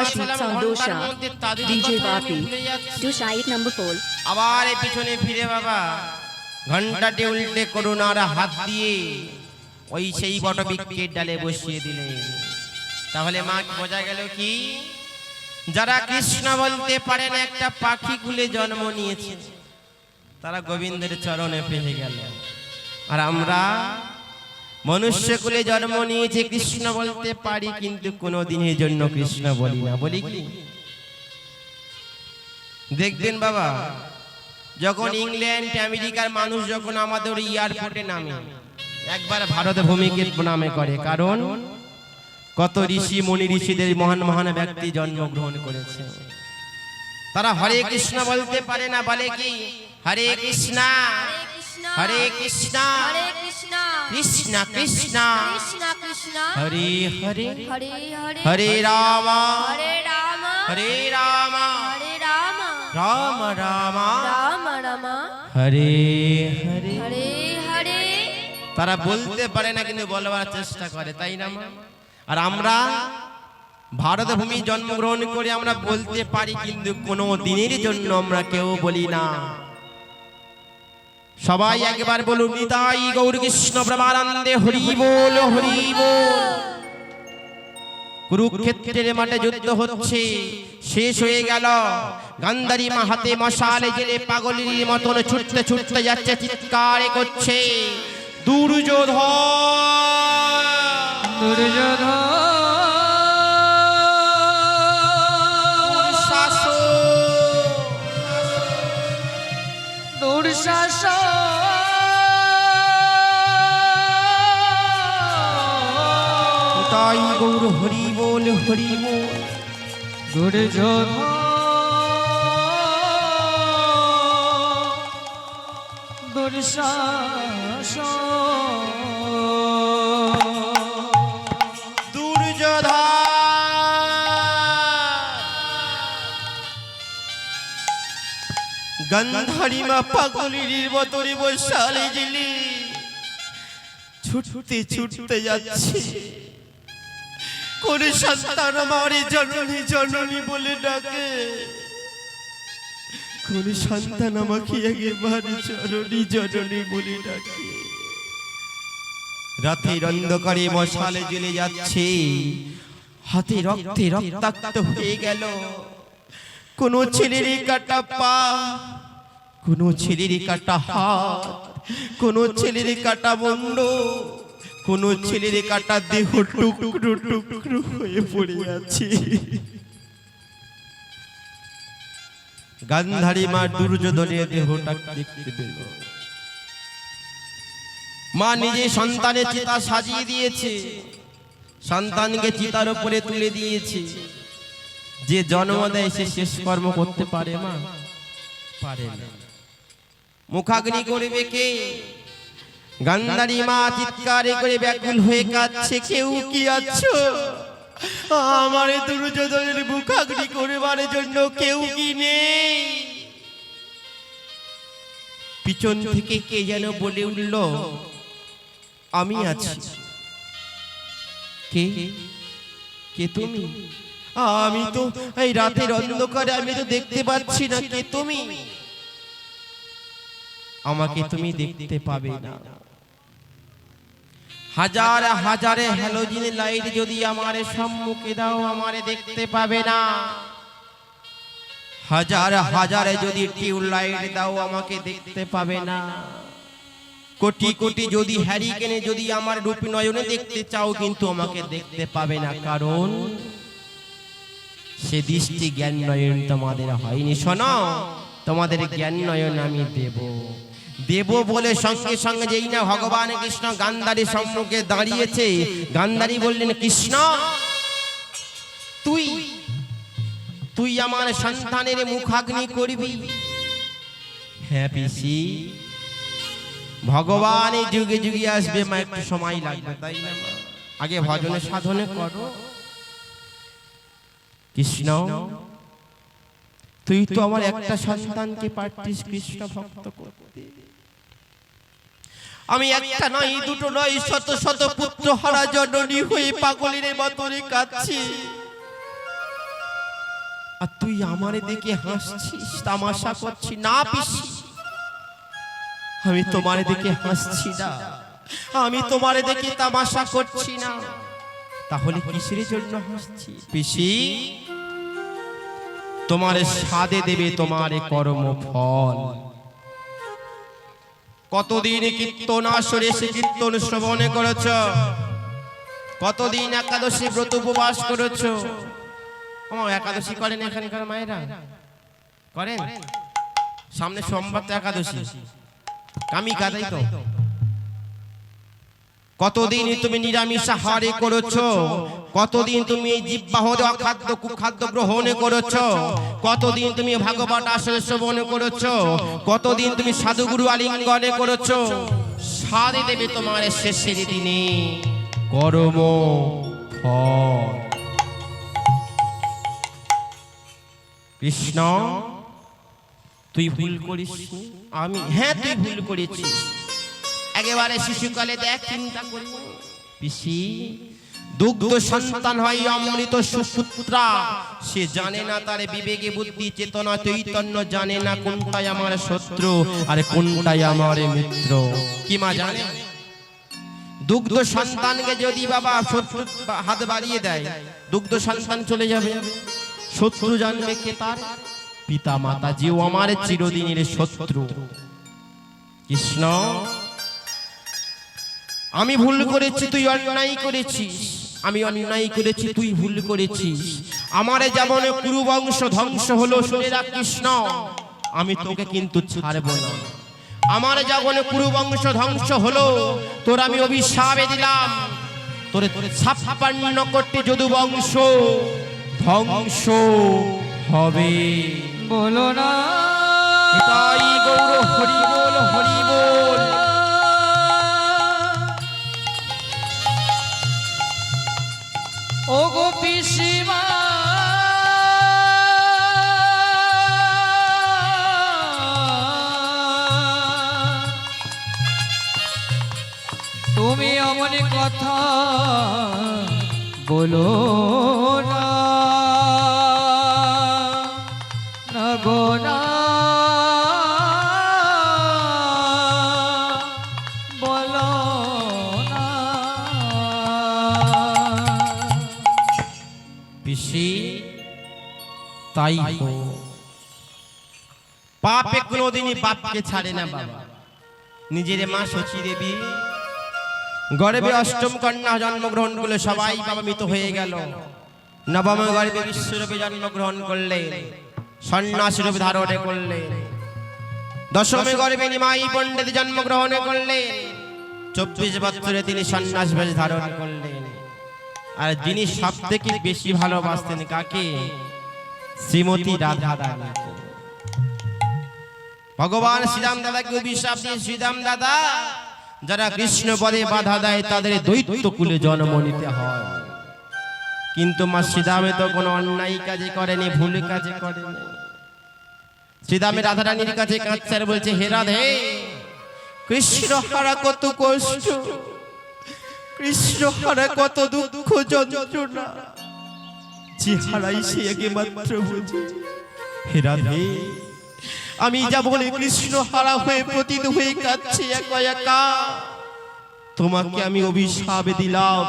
Ashit Sandosha, DJ Vapi, to Shahid number 4. আবার এই পিছনে ফিরে বাবা ঘন্টাটি উল্টে করুণার হাত দিয়ে ওই সেই বটবৃক্ষের ডালে বসিয়ে দিলেন। তাহলে মা বোঝা গেল কি, যারা কৃষ্ণ বলতে পারে না একটা পাখি কুলে জন্ম নিয়েছে, তারা গোবিন্দের চরণে পেয়ে গেল। আর আমরা মনুষ্য কুলে জন্ম নিয়েছি, কৃষ্ণ বলতে পারি কিন্তু কোনো দিনের জন্য কৃষ্ণ বলি না। বলি কি? দেখবেন বাবা, যখন ইংল্যান্ড আমেরিকার মানুষ যখন আমাদের এয়ারপোর্টে নামে, একবার ভারত ভূমিকে প্রণামে করে, কারণ কত ঋষি মুনি ঋষিদের মহান মহান ব্যক্তি জন্মগ্রহণ করেছে। তারা হরে কৃষ্ণ বলতে পারে না, বলে কি হরে কৃষ্ণ হরে কৃষ্ণ কৃষ্ণ কৃষ্ণ হরে হরে হরে রাম হরে রাম রাম রাম হরে হরে। তারা বলতে পারে না কিন্তু বলবার চেষ্টা করে, তাই না? আর আমরা ভারত ভূমি জন্মগ্রহণ করে আমরা বলতে পারি কিন্তু কোনো দিনের জন্য আমরা কেউ বলি না। সবাই একবার বলুন, নিতাই গৌর কৃষ্ণ প্রেমানন্দে হরি বল হরি বল। কুরুক্ষেত্রের মাঠে যুদ্ধ হচ্ছে, শেষ হয়ে গেল। গান্ধারী মা হাতে মশালে জেলে পাগলের মতন ছুটতে ছুটতে যাচ্ছে, চিৎকার করছে দুর্যোধন দুর্যোধন তাই গৌর হরি বল হরি বল। দুর্যোধন গান্ধারী মা পাগলের মতনে বসালে জেলে ছুটতে ছুটতে যাচ্ছে। কোন সন্তান আমারে জননী জননী বলে ডাকে, কোন সন্তান আমাকে একেবারে জননী জননী বলে ডাকে। রাতের অন্ধকারে মশালে জ্বলে যাচ্ছে, হাতে রক্তে রক্তাক্ত হয়ে গেল। কোন ছেলের কাটা পা, কোন ছেলের কাটা হাত, কোন ছেলের কাটা মুন্ড, কোন ছেলের কাটা দেহ টুকরো টুকরো হয়ে পড়ে আছে। গান্ধারী মা দুর্যোধনের দেহটা দেখতে পেল। মা নিজে সন্তানের চিতা সাজিয়ে দিয়েছে, সন্তানকে চিতার উপরে তুলে দিয়েছে। যে জন্ম দেয় সে শেষ কর্ম করতে পারে মা? পারে না। মুখাগ্নি করবে কে? গান্ধারী মা চিৎকার করে ব্যাকুল হয়ে কাঁদছে, কেউ কি আছো? আমার দুর্যোধনের মুখাগ্নি করবার জন্য কেউ কি নেই? পিছন থেকে কে যেন বলে উঠল, আমি আছি। কে? কে তুমি? আমি তো এই রাতের অন্ধকারে আমি তো দেখতে পাচ্ছি না, কে তুমি? আমাকে তুমি দেখতে পাবে না। হাজার হাজারে হ্যালোজিন লাইট যদি আমার সম্মুখে দাও, আমারে দেখতে পাবে না। হাজার হাজারে যদি টিউব লাইট দাও, আমাকে দেখতে পাবে না। কোটি কোটি যদি হ্যারিকেনে যদি আমার রূপ নয়নে দেখতে চাও, কিন্তু আমাকে দেখতে পাবে না, কারণ সে দৃষ্টি জ্ঞান নয়ন তোমাদের হয়নি। শোনো, তোমাদের জ্ঞান নয়ন আমি দেব দেব বলে সঙ্গে সঙ্গে যেই না ভগবান কৃষ্ণ গান্ধারীর সম্মুখে দাঁড়িয়েছে, গান্ধারী বললেন, কৃষ্ণ তুই তুই আমার সন্তানের মুখাগ্নি করবি? হ্যাঁ পিসি, ভগবান এই যুগে যুগে আসবে, মা একটু সময় লাগবে, তাই না? আগে ভজনে সাধনে করো। কৃষ্ণ তুই তো আমার একটা সন্তানকে পারতিস কৃষ্ণ ভক্ত করতে। আমি একটা নয়, দুটো নয়, শত শত পুত্র হারা জননী হয়ে পাগলের মতনে কাঁদছি। আর তুই আমার দিকে হাসছিস, তামাশা করছিস না পিসি? আমি তোমার দিকে হাসছি না, আমি তোমার দিকে তামাশা করছি না, তাহলে কিসের জন্য হাসছি? পিসি, তোমার সাদে দেবে তোমার কর্ম ফল। কতদিন কীর্তন আসরে সে কীর্তন শ্রবণ করেছ, কতদিন একাদশী ব্রত উপবাস করেছ। আমার একাদশী করেন এখানকার মায়েরা? করেন? সামনে সোমবার তো একাদশী, কামিকা, তাই তো? কতদিন তুমি নিরামিষ আহারে করেছো, কতদিন তুমি এই জিহ্বা হতে অখাদ্য কুখাদ্য গ্রহণ করেছো, কতদিন তুমি ভাগবত আসরে শ্রবণ করেছো, কতদিন তুমি সাধুগুরু আলিঙ্গনে করেছো। সাদে দেবে তোমার শেষের দিনে কর্ম ফল। কৃষ্ণ, তুই ভুল করিস? আমি? হ্যাঁ, তুই ভুল করেছিস। একেবারে শিশুকালে দেখ, চিন্তা করি পিসি, দুগ্ধ সন্তান হয় অমৃত সুপুত্রা। সে জানে না, তার বিবেকে বুদ্ধি চেতনা চৈতন্য জানে না কোনটাই আমার শত্রু আর কোনটাই আমার মিত্র। কি মা জানে? দুগ্ধ সন্তানকে যদি বাবা শত্রু হাত বাড়িয়ে দেয়, দুগ্ধ সন্তান চলে যাবে। শত্রু জানবে কে? তার পিতা মাতা, যে আমার চিরদিনের শত্রু। কৃষ্ণ, আমি ভুল করেছি, তুই অন্যায় করেছিস। আমি অন্যায় করেছি, তুই ভুল করেছিস। আমার যেমন কুরু বংশ ধ্বংস হলো, শুনে রাখ কৃষ্ণ, আমি তোকে কিন্তু ছাড়বো না। আমার যেমন কুরু বংশ ধ্বংস হলো, তোর আমি অভিশাপ দিলাম, তোর 56 কোটি যদু বংশ ধ্বংস হবে। বলো না তাই গৌর হরি বল, হরি বল। ও গো পিসিমা, তুমি এমন কথা বলো না, না গো না, বলো না। পিসি, তাই হোক। পাপে কোনোদিনই বাপকে ছাড়ে না বাবা। নিজের মা শচী দেবী গর্ভে অষ্টম কন্যা জন্মগ্রহণ করলে, সবাই বাবা মৃত হয়ে গেল। নবম গর্ভে বিশ্বরূপে জন্মগ্রহণ করলেন, সন্ন্যাসী রূপ ধারণ করলেন। দশমে গর্ভে নিমাই পণ্ডিত জন্মগ্রহণ করলেন, 24 বছরে তিনি সন্ন্যাস বেশ ধারণ করলেন। আর যিনি সব থেকে বেশি ভালোবাসতেন কাকে? শ্রীমতী রাধা রানী। ভগবান শ্রীরাম দাদাকে অভিশাপ দিয়ে, শ্রীরাম দাদা, যারা কৃষ্ণ পদে বাধা দেয় তাদের দৈত্য কুলে জন্ম নিতে হয়। কিন্তু মা শ্রীরামে তো কোনো অন্যায় কাজে করেনি, ভুল কাজে করেনি। শ্রীরামে রাধা রানীর কাছে কাঁদছে আর বলছে, হে রাধে, কৃষ্ণ হারা কত কষ্ট, কৃষ্ণ হারা কত দুঃখ যন্ত্রণা, যে হারাই সে আগে মাত্র বুঝে। হে রাধে, আমি যা বলে কৃষ্ণ হারা হয়ে পতিত হয়ে কাঁদছি একা একা, তোমাকে আমি অভিশাপ দিলাম।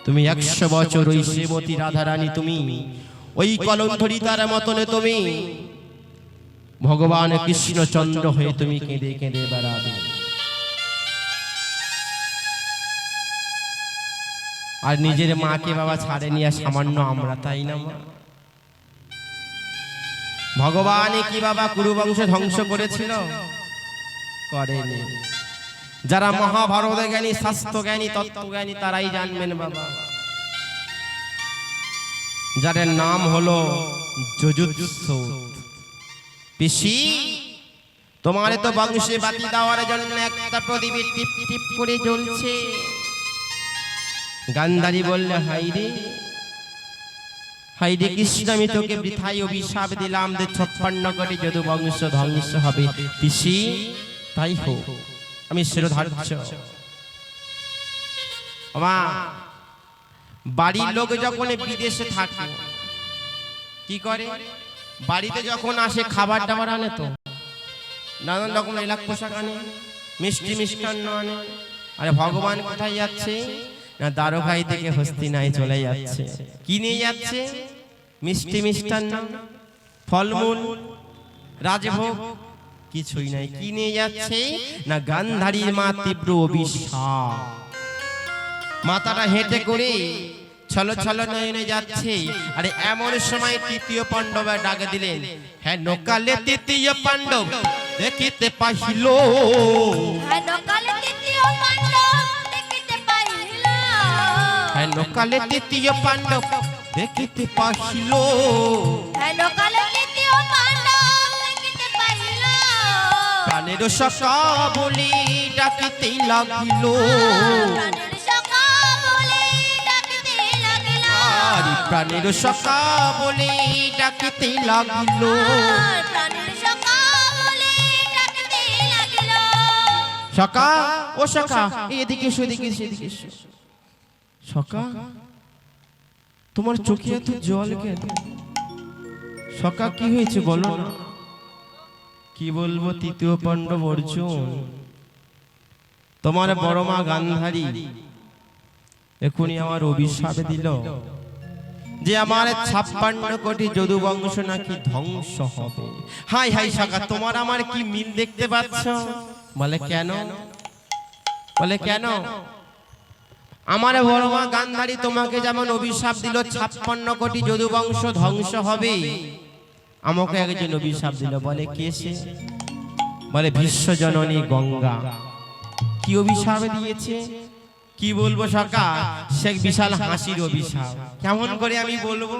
তুমি 100 বছর ওই শ্রীমতী রাধা রানী, তুমি ওই কলমধরিতার মতন তুমি ভগবান কৃষ্ণচন্দ্র হয়ে তুমি কেঁদে কেঁদে বেড়াবে। আর নিজের মাকে বাবা ছাড়ে নিয়ে সামান্য আমরা, তাই না? ভগবান কি বাবা কুরুবংশ ধ্বংস করেছিল? করেনি। যারা মহাভারত জ্ঞানী, শাস্ত্র জ্ঞানী, তত্ত্ব জ্ঞানী তারাই জানবেন বাবা, যাদের নাম হলো যজুৎসু। পিসি, তোমার তো বংশে বাতি দেওয়ার জন্য একটা প্রদীপ টিপ টিপ করে জ্বলছে। গান্ধারী বললে, হাইরে হাইরে কৃষ্ণ, আমি তোকে বৃথাই অভিশাপ দিলাম যে 56 কোটি যদু বংশ ধ্বংস হবে। পিসি, তাই হোক, আমি শিরোধার্য। মা, বাড়ির লোক যখন বিদেশে থাকে, কি করে বাড়িতে যখন আসে খাবার টাবার আনে তো নানান রকম এলাক পোশাক আনে, মিষ্টি মিষ্টান্ন আনে। আরে ভগবান কোথায় যাচ্ছে না দ্বারকাই থেকে হস্তিনায় চলে যাচ্ছে। কি নিয়ে যাচ্ছে? মিষ্টি মিষ্টান্ন, ফলমূল, রাজভোগ, কিছুই নাই। কি নিয়ে যাচ্ছে না গান্ধারীর মা তীব্র অভিশাপ। মাথাটা হেঁটে করে ছলো ছলো নয়নে যাচ্ছে। আরে এমন সময় তৃতীয় পাণ্ডবের ডাকে দিলেন, হ্যাঁ নকালে তৃতীয় পাণ্ডব দেখিতে পাইল। হ্যাঁ নকালে তৃতীয় পাণ্ডব দেখিতে পাইল। প্রাণের সখা বলি ডাকিতে লাগিল। প্রাণের সখা বলি ডাকিতে লাগিল। সখা ও সখা এদিকে এসো, এদিকে এসো, এদিকে এসো। সখা তোমার চোখে এত জল কেন? সখা কি হয়েছে বলো না। কি বলবো তৃতীয় পাণ্ডব অর্জুন, তোমার বড় মা গান্ধারী এখনই আমার অভিশাপ দিল যে আমার 56 কোটি যদু বংশ নাকি ধ্বংস হবে। হাই হাই সখা তোমার আমার কি মিল দেখতে পাচ্ছ? বলে কেন? বলে কেন? আমার বড় মা গান্ধারী তোমাকে যেমন অভিশাপ দিল 56 কোটি যদু বংশ ধ্বংস হবে, আমাকে একজন অভিশাপ দিল। বলে কে সে? বলে বিশ্বজননী গঙ্গা। কি অভিশাপ দিয়েছে? কি বলবো সখা, সে বিশাল হাসির অভিশাপ। কেমন করে আমি বলবো?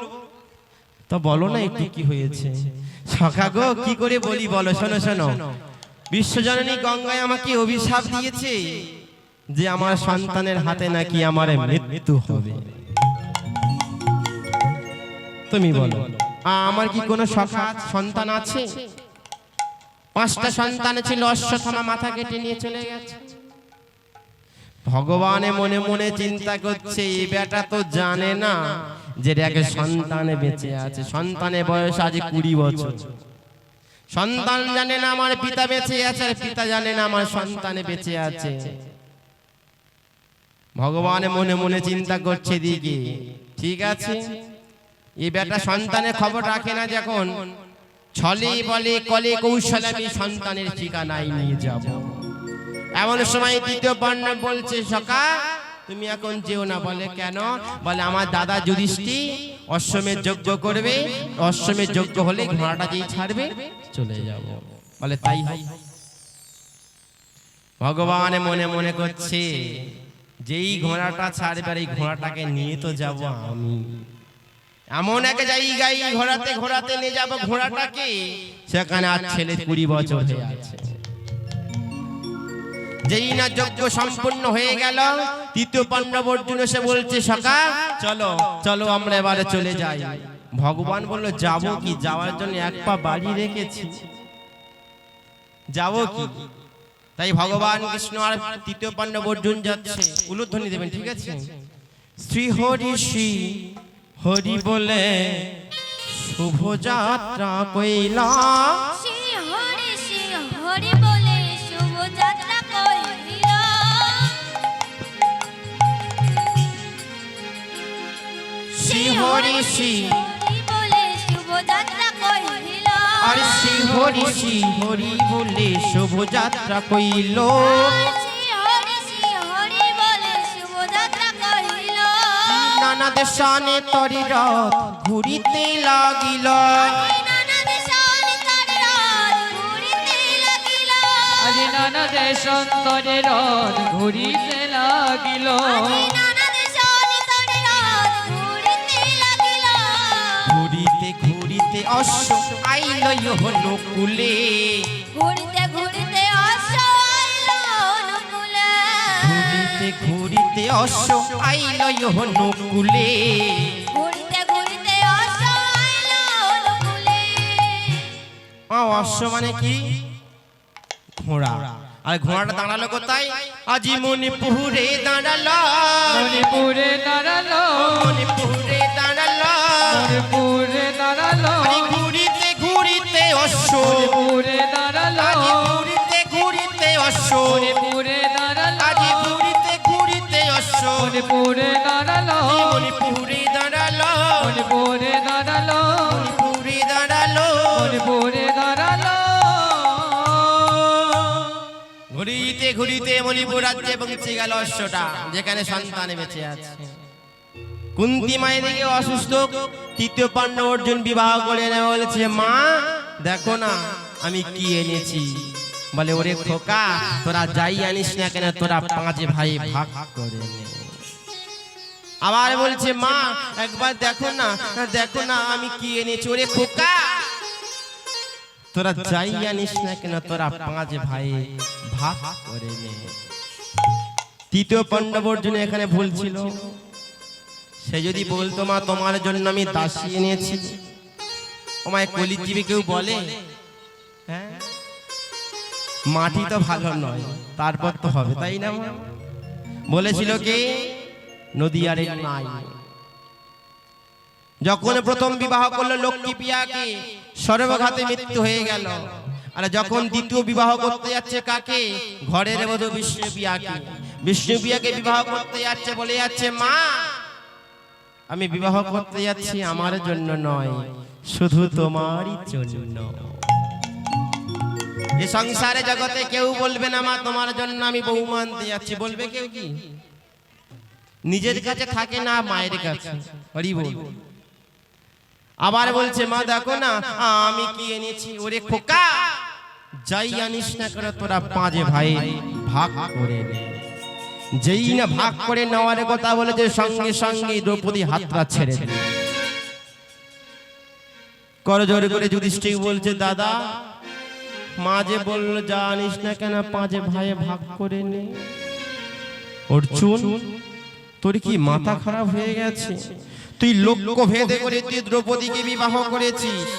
তো বলো না একটু কি হয়েছে। সখা গো কি করে বলি বলো, শোনো শোনো। বিশ্বজননী গঙ্গায় আমাকে অভিশাপ দিয়েছে যে আমার সন্তানের হাতে নাকি আমার মৃত্যু হবে। তুমি বলো আমার কি কোনো সখা সন্তান আছে? 5টা সন্তান ছিল, অশ্বত্থামা মাথা কেটে নিয়ে চলে গেছে। ভগবানে মনে মনে চিন্তা করছে এই বেটা তো জানে না যে এক সন্তানে বেঁচে আছে। সন্তানের বয়স আজ 20 বছর। সন্তান জানে না আমার পিতা বেঁচে আছে, আর পিতা জানে না আমার সন্তানে বেঁচে আছে। ভগবানে মনে মনে চিন্তা করছে দিকে, ঠিক আছে এই বেটা সন্তানের খবর রাখে না, যখন ছলে বলে কলে কৌশলে আমি সন্তানের ঠিকানায় নিয়ে যাব। এমন সময় তৃতীয় পাণ্ডব বলছে সখা তুমি এখন যেও না। বলে কেন? বলে আমার দাদা যুধিষ্ঠির অশ্বমেধ যজ্ঞ করবে, অশ্বমেধ যজ্ঞ হলে ঘোড়াটা যেই ছাড়বে চলে যাব। বলে তাই হয়। ভগবান মনে মনে করছে যেই ঘোড়াটা ছাড়বে আর এই ঘোড়াটাকে নিয়ে তো যাব আমি। এমন এক জায়গায় ঘোড়াতে ঘোড়াতে নিয়ে যাব ঘোড়াটাকে, সেখানে আর ছেলে 20 বছর হয়ে আছে। যেই না যজ্ঞ সম্পূর্ণ হয়ে গেল, তৃতীয় পাণ্ডব অর্জুন এসে বলছে সখা চলো চলো আমরা এবারে চলে যাই। ভগবান বলল যাবো কি? যাওয়ার জন্য এক পা বাড়ি রেখেছি, যাবো কি? তাই ভগবান কৃষ্ণ আর তৃতীয় পাণ্ডব অর্জুন যাচ্ছে। উলুধ্বনি দেবেন, ঠিক আছে? শ্রী হরি শ্রী হরি বলে শুভ যাত্রা কইলা। শ্রী হরি বলে শুভ যাত্রা কইলা। শ্রী হরি বলে শুভ যাত্রা কইলা। আর শ্রী হরি বলে শুভ যাত্রা কইল। হরি বলে শুভ যাত্রা কইলা। নানা দেশানে তরি রথ ঘুরিতে লাগিল। আজি নানা দেশান্তরে রথ ঘুরিতে লাগিল। ঘুরিতে ঘুরিতে অশ্ব আইল নকুলে। ঘুরিতে ঘুরিতে অশ্ব আইল নকুলে। ঘুরিতে ঘুরিতে অশ্ব আইল নকুলে। ঘুরিতে ঘুরিতে অশ্ব আইল নকুলে। অশ্ব মানে কি? ঘোড়া। আর ঘোড়াটা দাঁড়ালো কোথায়? আজি মণিপুরে দাঁড়ালো। মণিপুরে দাঁড়ালো, মণিপুরে দাঁড়ালো। মণিপুরে দাঁড়ালো। ঘুরিতে ঘুরিতে মণিপুর রাজ্যে পৌঁছে গেল অশ্বটা, যেখানে সন্তান বেঁচে আছে। কুন্তী মায়ের দিকে অসুস্থ। তৃতীয় পাণ্ডব অর্জুন বিবাহ করে এনে বলছে, মা দেখো না আমি কি এনেছি। বলে, ওরে খোকা, তোরা যাই আনিস না কেন, তোরা 5 ভাই ভাগ করে নে। আবার বলছে, মা একবার দেখো না, দেখো না আমি কি এনেছি। ওরে খোকা, তোরা যাই আনিস না কেন, তোরা 5 ভাই ভাগ করে নে। তৃতীয় পাণ্ডব অর্জুন এখানে ভুল ছিল। সে যদি বলতো, মা তোমার জন্য আমি দাসী এনেছি, আমায় কলিজীবী কেউ বলে? হ্যাঁ, মাটি তো ভালো নয়, তারপর তো হবে, তাই না? বলেছিল কি, নদীয়ারে নাই। যখন প্রথম বিবাহ করলো লক্ষ্মী পিয়াকে, সর্বঘাতে মৃত্যু হয়ে গেল। আর যখন দ্বিতীয় বিবাহ করতে যাচ্ছে কাকে? ঘরের বধূ বিষ্ণু পিয়াকে। বিষ্ণু পিয়াকে বিবাহ করতে যাচ্ছে, বলে যাচ্ছে, মা আমি বিবাহ করতে যাচ্ছি আমার জন্য নয়, শুধু তোমারই জন্য। এই সংসারে জগতে কেউ বলবে না, মা তোমার জন্য আমি বউ মানতে যাচ্ছি। বলবে কেউ কি? নিজের কাছে থাকে না, মায়ের কাছে। হরি বল। আবার বলছে, মা দেখো না আমি কি এনেছি। ওরে খোকা, যাই আনিস না করে তোরা 5 ভাই ভাগ করে নে। যেই না ভাগ করে নেওয়ার কথা বলেছে, সঙ্গে সঙ্গে দ্রৌপদী হাতটা ছেড়ে দিল। করজোড়ে করে যুধিষ্ঠির বলছে, দাদা মা যে বললো যা আনিস না কেন 5 ভাই ভাগ করে নে। অর্জুন, তোর কি মাথা খারাপ হয়ে গেছে? তুই লক্ষ্য ভেদে করে তুই দ্রৌপদীকে বিবাহ করেছিস।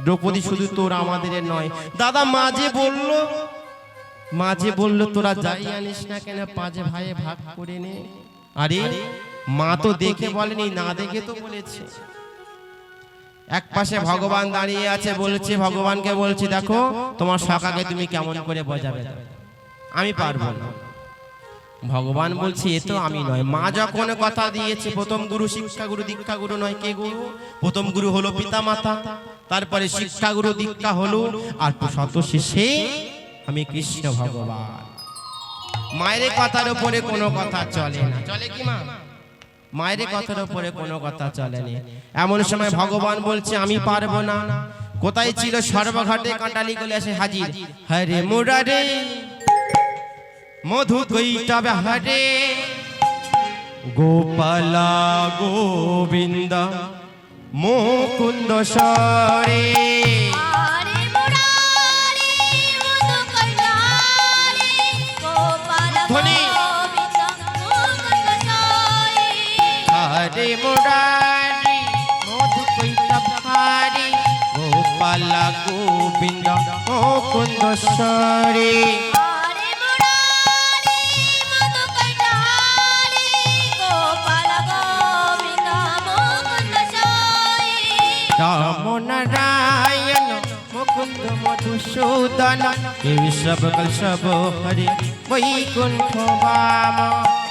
দ্রৌপদী শুধু তোর, আমাদের নয়। দাদা মাঝে বললো তোরা যাই আনিস না কেন 5 ভাই ভাগ করে নে। আরে মা তো দেখে বলেনি, না দেখে তো বলেছে। এক পাশে ভগবান দাঁড়িয়ে আছে, বলছে, ভগবানকে বলছি, দেখো তোমার সখাকে তুমি কেমন করে বোঝাবে, আমি পারবো না। ভগবান বলছে, এ তো আমি নয়। মা যখন কথা দিয়েছে, প্রথম গুরু শিক্ষা গুরু, দীক্ষা গুরু নয়। কে গুরু? প্রথম গুরু হলো পিতা মাতা, তারপরে শিক্ষা গুরু, দীক্ষা হলো, আর শত শেষে আমি কৃষ্ণ ভগবান। মায়ের কথার উপরে কোনো কথা চলে না। চলে কি মা? মায়ের কথার উপরে কোনো কথা চলে না। এমন সময় ভগবান বলছে, আমি পারবো না। কোথায় ছিল? সর্বঘাটে কাঁটালি গলে এসে হাজির। হরে মুরারে মধু কৈতবে হরে, গোপালা গোবিন্দ মুকুন্দ সরে। হরে মুরারি মধু কৈলারে, গোপাল ধ্বনি। গোবিন্দ মুকুন্দ সরে। হরে মুরারি মধু কৈতব হরে, গোপালা গোবিন্দ মুকুন্দ সরে। হরে মুরারি মধু কৈলারে, গোপাল গোবিন্দ মুকুন্দ সরে। রাম নারায়ণ মুকুন্দ মধুসূদন, কেশব কলশব হরে বৈকুণ্ঠ বাম।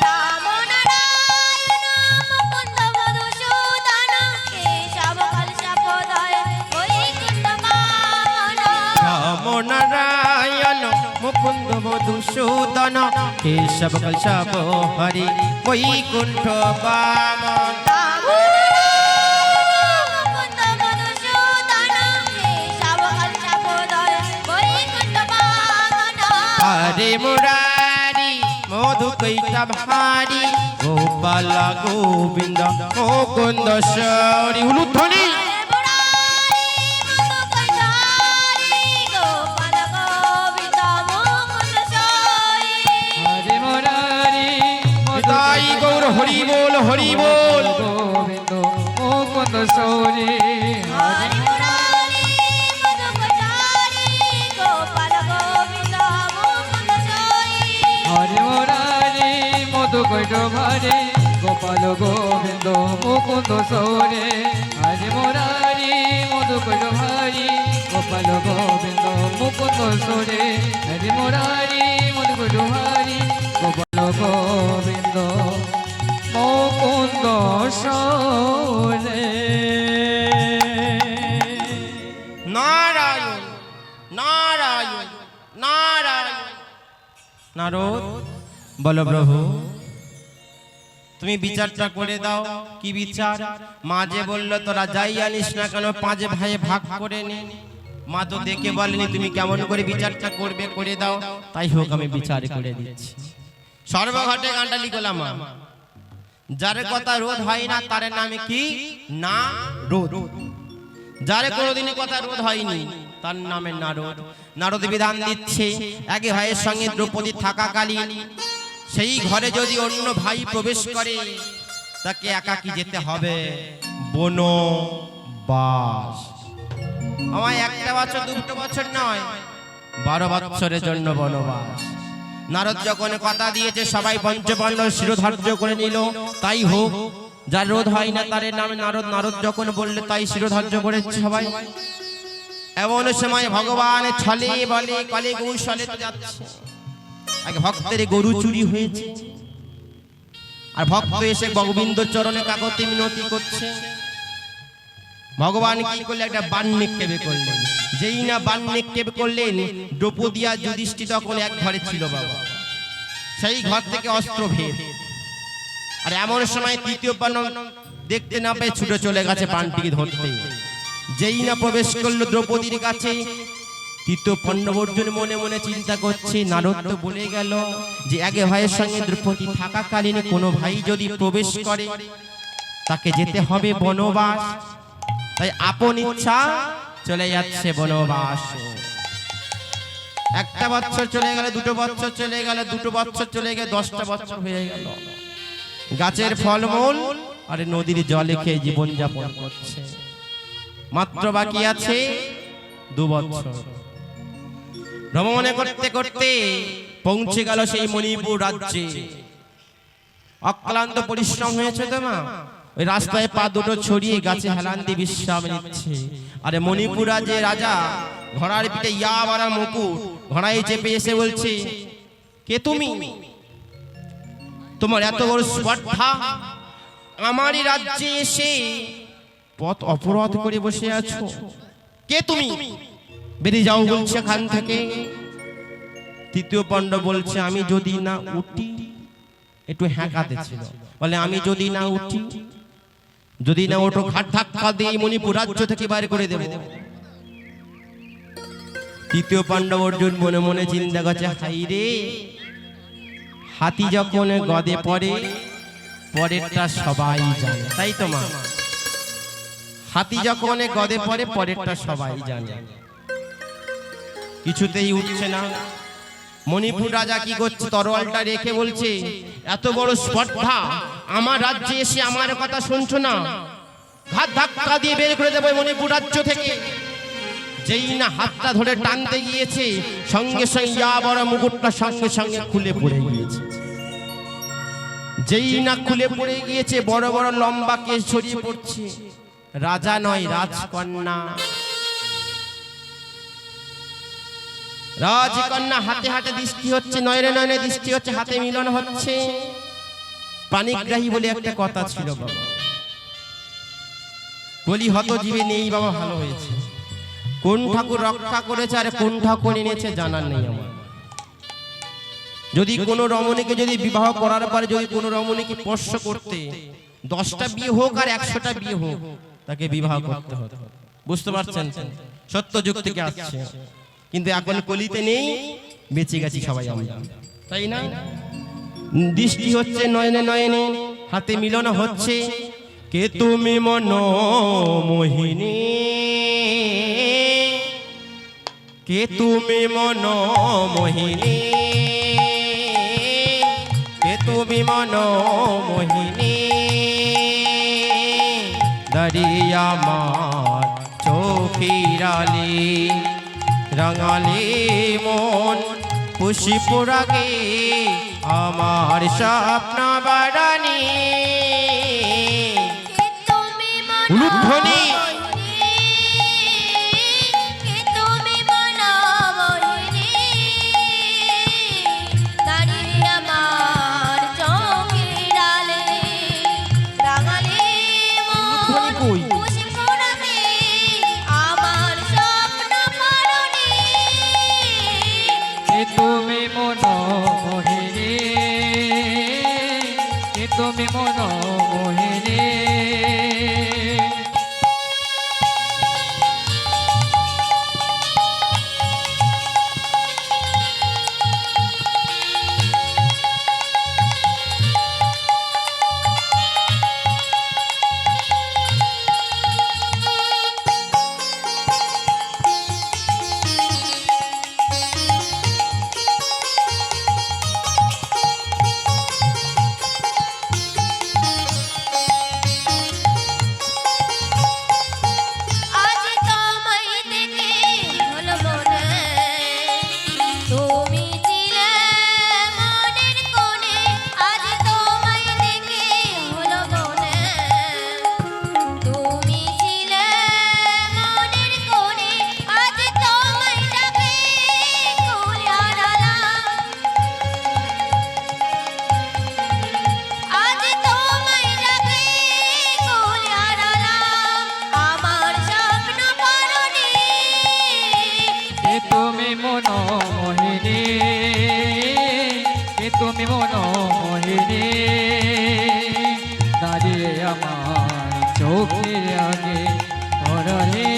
রাম নারায়ণ মুকুন্দ মধুসূদন, কেশব কলশবদয় বৈকুণ্ঠ বামন। রাম নারায়ণ মুকুন্দ মধুসূদন, কেশব কলশব হরে বৈকুণ্ঠ বাম। রাম নারায়ণ মুকুন্দ মধুসূদন, কেশব কলশবদয় বৈকুণ্ঠ বামন। হরে মুরারি মধু কৈতব হরে, গোপালা গোবিন্দ মুকুন্দ সরে। উলুধ্বনি। হরে মুরারি মধু কৈলারে, গোপাল গোবিন্দ মুকুন্দ সরে। হরে মুরারি তাই গৌর হরি বল, হরি বল। গোবিন্দ মুকুন্দ সৌরে। হরে মুরারি মধু কৈলারে, গোপাল গোবিন্দ মুকুন্দ সরে। হরে মুরারি মধু কৈটভারে, গোপাল গোবিন্দ মুকুন্দ সৌরে। হরে মুরারি মধু কৈটভারি, গোপাল গোবিন্দ মুকুন্দ সৌরে। হরে মুরারি মধু কৈটভারি, গোপাল গোবিন্দ মুকুন্দ সৌরে। নারায়ণ নারায়ণ নারায়ণ। নারদ বলো প্রভু, তুমি বিচারটা করে দাও। কি বিচার? মা যে বললো তোরা যাই আনিস না কেন 5 ভাইয়ে ভাগ করে নে। মা তো দেখে বলেনি তুমি কেমন করে বিচারটা করবে, করে দাও। তাই হোক আমি বিচার করে দিচ্ছি। সর্বঘটে গানটা লিখলাম মা। যার কথা রোধ হয় না তার নামে কি না রোধ। যার কোনোদিনই কথা রোধ হয়নি তার নামে নারদ। নারদ বিধান দিচ্ছে, একে ভাইয়ের সঙ্গে দ্রৌপদী থাকাকালীন সেই ঘরে যদি অন্য ভাই প্রবেশ করে তাকে একাকী যেতে হবে বনবাস। আমায় 1 বছর 2 বছর নয়, 12 বছরের জন্য বনবাস। নারদ যখন কথা দিয়েছে সবাই পঞ্চপাণ্ডব শিরোধার্য করে নিল। তাই হোক, যার রোধ হয় না তার নামে নারদ। নারদ যখন বললে তাই শিরোধার্য করেছে সবাই। এমন সময় ভগবান ছলে বলে কলে কৌশলে তো যাচ্ছে। এক ভক্তের গরু চুরি হয়েছে, আর ভক্ত এসে গোবিন্দ চরণে কাকতি মিনতি করছে। ভগবান কি করলেন? একটা বাণ নিক্ষেপ করলেন। যেই না বাণ নিক্ষেপ করলেন, দ্রৌপদী আর যুধিষ্ঠির তখন এক ঘরে ছিল বাবা। সেই ঘর থেকে অস্ত্র ভেদ। আর এমন সময় তৃতীয় পাণ্ডব দেখতে না পেয়ে ছুটে চলে গেছে বাণটিকে ধরতে। যেই না প্রবেশ করলো দ্রৌপদীর কাছে, তৃতীয় পাণ্ডব অর্জুন মনে মনে চিন্তা করছে, নারদ তো বলে গেল যে একে ভাইয়ের সঙ্গে দ্রৌপদী থাকাকালীন কোনো ভাই যদি প্রবেশ করে তাকে যেতে হবে বনবাস। তাই আপন ইচ্ছা চলে যাচ্ছে বনবাস। 1 বছর চলে গেল, 2 বছর চলে গেল, 2 বছর চলে গেল, 10টা বছর হয়ে গেল। গাছের ফলমূল আর নদীর জলে খেয়ে জীবন যাপন করছে। মাত্র বাকি আছে 2 বছর। ভ্রমণে করতে করতে পৌঁছে গেল সেই মণিপুর রাজ্যে। অক্লান্ত পরিশ্রম হয়েছে তো মা, ওই রাস্তায় পা দুটো ছড়িয়ে গাছে হেলান দিয়ে বিশ্রাম নিচ্ছে। আরে মণিপুর রাজ্যের রাজা ঘোড়ার পিঠে ইয়া মারা মুকুট, ঘোড়ায় চেপে এসে বলছে, কে তুমি? তোমার এত বড় স্পর্ধা, আমারই রাজ্যে এসে পথ অপরাধ করে বসে আছো। কে তুমি? বেরিয়ে যাও বলছে এখান থেকে। তৃতীয় পাণ্ডব বলছে, আমি যদি না উঠি, একটু হ্যাঁকাতে ছিল, বলে আমি যদি না উঠি, যদি না ওঠো ঘাট ধাক্কা দিয়ে মণিপুর রাজ্য থেকে বাইরে করে দেব। তৃতীয় পাণ্ডব অর্জুন মনে মনে চিন্তা করছে, হাই রে, হাতি যখন গদে পড়ে পরেরটা সবাই জানে। তাই তো মা, হাতি যখন গদে পড়ে পরেরটা সবাই জানে। কিছুতেই উঠছে না। মণিপুর রাজা কি করছে? তরোয়ালটা রেখে বলছে, এত বড় স্পর্ধা, আমার রাজ্যে এসে আমার কথা শুনছো না, ঘাট ধাক্কা দিয়ে বের করে দেবো মণিপুর রাজ্য থেকে। যেই না হাতটা ধরে টানতে গিয়েছে, সঙ্গে সঙ্গে ইয়া বড় মুকুটটা সঙ্গে সঙ্গে খুলে পড়ে গিয়েছে। যেই না খুলে পড়ে গিয়েছে, বড় বড় লম্বা কেশ ছড়িয়ে পড়ছে। রাজা নয়, রাজকন্যা। রাজকন্যা হাতে হাতে দৃষ্টি হচ্ছে, নয়নে নয়নে দৃষ্টি হচ্ছে, হাতে মিলন হচ্ছে। প্রাণীগ্রাহী বলে একটা কথা ছিল বাবা, বলি হত জীবে নেই বাবা, ভালো হয়েছে। কোন ঠাকুর রক্ষা করেছে আর কোন ঠাকুর এনেছে জানার নেই আমার। যদি কোনো রমণীকে যদি বিবাহ করার পরে যদি কোনো রমণীকে স্পর্শ করতে, 10টা বিয়ে হোক আর 100টা বিয়ে হোক, তাকে বিবাহ করতে হতো। বুঝতে পারছেন? সত্য যুগ থেকে আসছে, কিন্তু এখন কলিতে নেই, বেঁচে গেছি সবাই আমরা, তাই না? দৃষ্টি হচ্ছে নয়নে নয়নে, হাতে মিলন হচ্ছে। কে তুমি মনোমোহিনী, কে তুমি মনোমোহিনী, কে তুমি মনোমোহিনী, দাঁড়িয়ে আমার চোখের আলি রাঙালি মন, খুশি পোড়াগে আমার স্বপ্ন বাড়ানি। উলুধ্বনি তুমি মনোমোহিনী, তুমি মনোমোহিনী দাঁড়িয়ে আমার চোখের আগে পরালে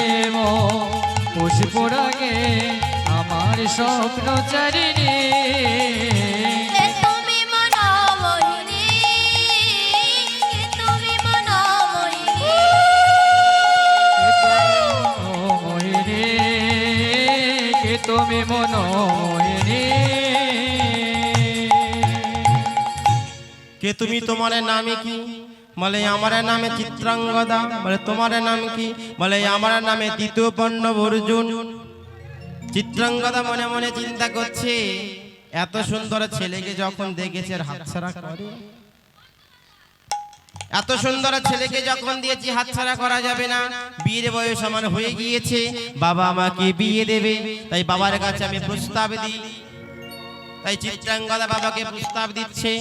পুষ্প রাগে আমার স্বপ্ন চারিণী কে তুমি মনোমোহিনী, কে তুমি মনোমোহিনী, মোহিনী কে তুমি মনোমোহিনী কে তুমি, তোমার নামে কি? বলে আমার নামে চিত্রাঙ্গদা। বলে তোমার নাম কি? বলে আমার নামে তৃতীয় পাণ্ডব অর্জুন। চিত্রাঙ্গদা মনে মনে চিন্তা করছে, এত সুন্দর ছেলেকে যখন দেখেছে আর হাতছাড়া করে, এত সুন্দর ছেলেকে যখন দিয়েছি হাতছাড়া করা যাবে না। বিয়ের বয়স আমার হয়ে গিয়েছে, বাবা আমাকে বিয়ে দেবে, তাই বাবার কাছে আমি প্রস্তাব দিই। তাই চিত্রাঙ্গদা বাবাকে প্রস্তাব দিচ্ছে।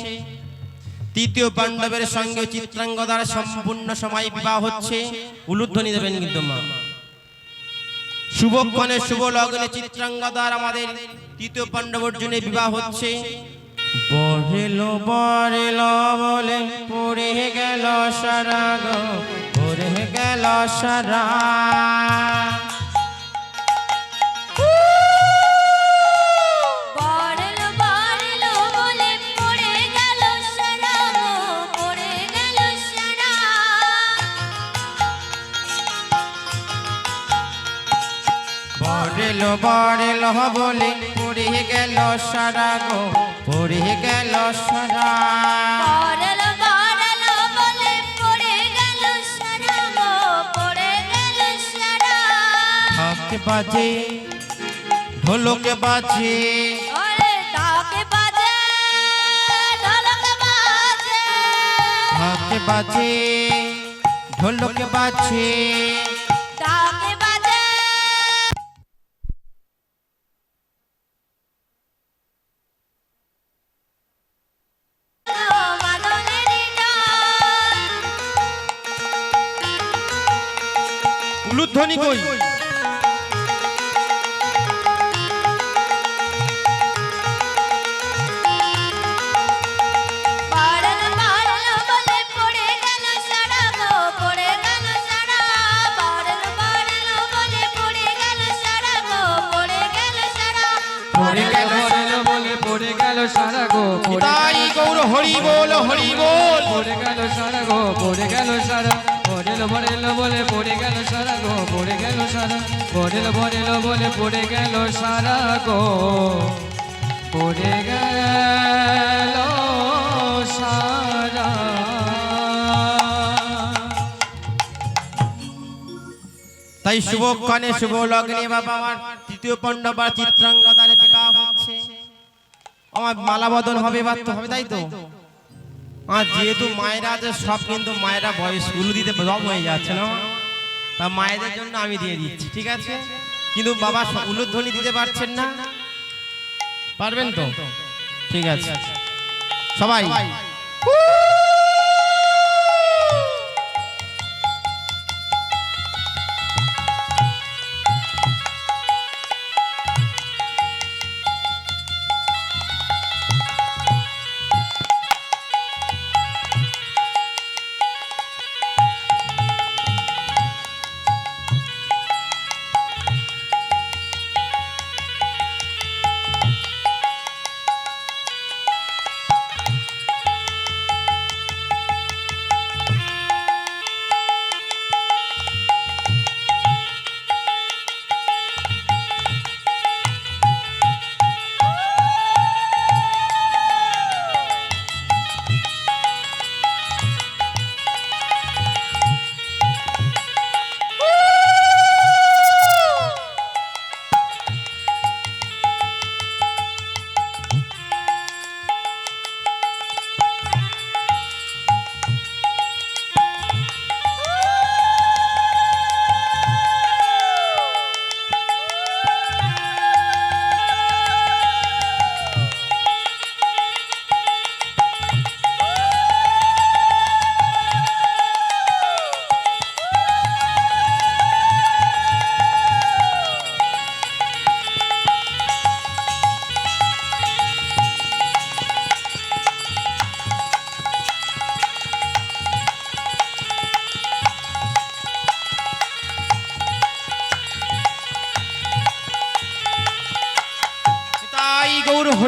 তৃতীয় পাণ্ডবের সঙ্গে চিত্রাঙ্গদার সম্পূর্ণ সময় বিবাহ হচ্ছে। উলুধ্বনি দেবেন কিন্তু মা। শুভক্ষণে শুভ লগ্নে চিত্রাঙ্গদার আমাদের তৃতীয় পাণ্ডব অর্জুনের বিবাহ হচ্ছে। বরেলো বরেলো বলে পড়ে গেল সারা গো, পড়ে গেল সারা। বড়লো বড়লো বলে পড়ে গেল সারা গো, পড়ে গেল সারা। বরেলো বরেলো বলে পড়ে গেল সারা গো, পড়ে গেল সারা। বড়লো বড়লো বলে পড়ে গেল সারা গো, পড়ে গেল সারা। ঢাক বাজে ঢোলক বাজে, ওরে ঢাকে বাজে, ঢোলক বাজে, ঢাক বাজে ঢোলক বাজে। ঢাকে বাজে। মাদলের ডাক, উলুধ্বনি কই? বড়লো বড়লো বলে পড়ে গেল সারা গো, পড়ে গেল সারা। বড়লো বড়লো বলে পড়ে গেল সারা গো, পড়ে গেল সারা। পড়ে গেল বলে পড়ে গেল সারা গো, তাই গৌর হরি বল হরি বল। পড়ে গেল সারা গো, পড়ে গেল সারা। পড়েলো পড়েলো বলে পড়ে গেল সারা গো, পড়ে গেল সারা। পড়েলো পড়েলো বলে পড়ে গেল সারা গো, পড়ে গেল সারা। তাই শুভক্ষণে শুভ লগ্নে বাবা আমার তৃতীয় পাণ্ডব আর চিত্রাঙ্গদার বিবাহ হচ্ছে। আমার মালা বদল হবে, বা তো হবে, তাই তো। আর যেহেতু মায়েরা যে সব, কিন্তু মায়েরা বয়স উলু দিতে জম হয়ে যাচ্ছে না, তা মায়েদের জন্য আমি দিয়ে দিচ্ছি, ঠিক আছে? কিন্তু বাবা উলুধ্বনি দিতে পারছেন না, পারবেন তো? ঠিক আছে সবাই।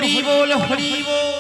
হরি বল হরি বল।